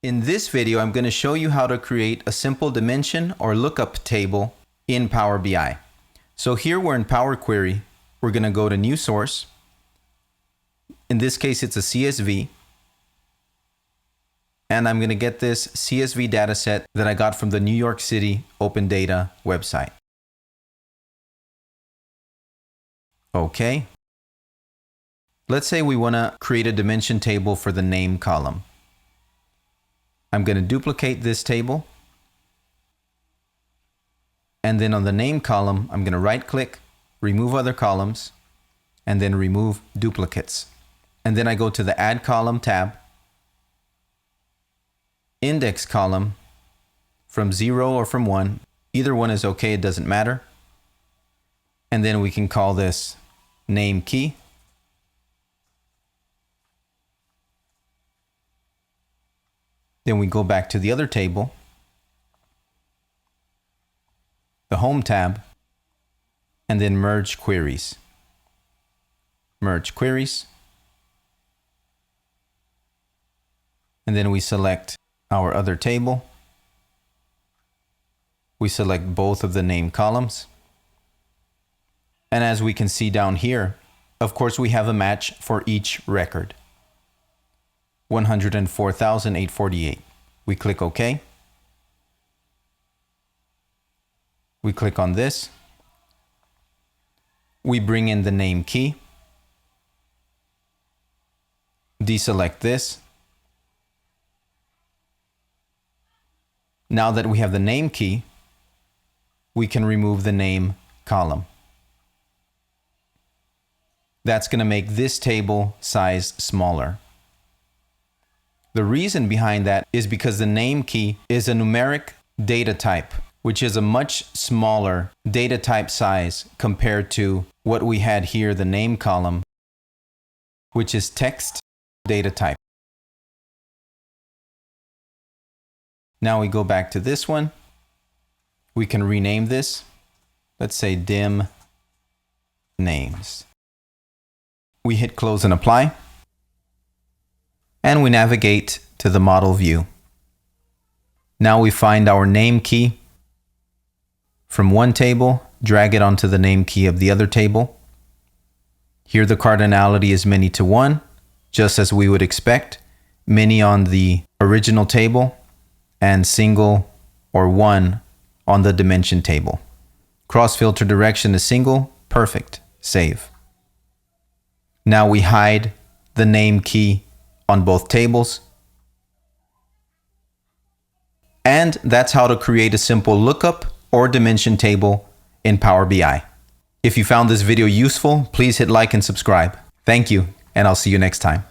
In this video, I'm going to show you how to create a simple dimension or lookup table in Power BI. So here we're in Power Query. We're going to go to New Source. In this case, it's a CSV. And I'm going to get this CSV dataset that I got from the New York City Open Data website. Okay. Let's say we want to create a dimension table for the name column. I'm going to duplicate this table. And then on the name column, I'm going to right click, remove other columns, and then remove duplicates. And then I go to the Add Column tab, Index column from 0 or from 1. Either one is okay, it doesn't matter. And then we can call this name key. Then we go back to the other table, the Home tab, and then Merge Queries. Merge Queries. And then we select our other table. We select both of the name columns. And as we can see down here, of course, we have a match for each record. 104,848. We click OK. We click on this. We bring in the name key. Deselect this. Now that we have the name key, we can remove the name column. That's going to make this table size smaller. The reason behind that is because the name key is a numeric data type, which is a much smaller data type size compared to what we had here, the name column, which is text data type. Now we go back to this one. We can rename this. Let's say dim names. We hit close and apply. And we navigate to the model view. Now we find our name key from one table, drag it onto the name key of the other table. Here the cardinality is many to one, just as we would expect. Many on the original table and single or one on the dimension table. Cross filter direction is single, perfect, save. Now we hide the name key on both tables. And that's how to create a simple lookup or dimension table in Power BI. If you found this video useful, please hit like and subscribe. Thank you, and I'll see you next time.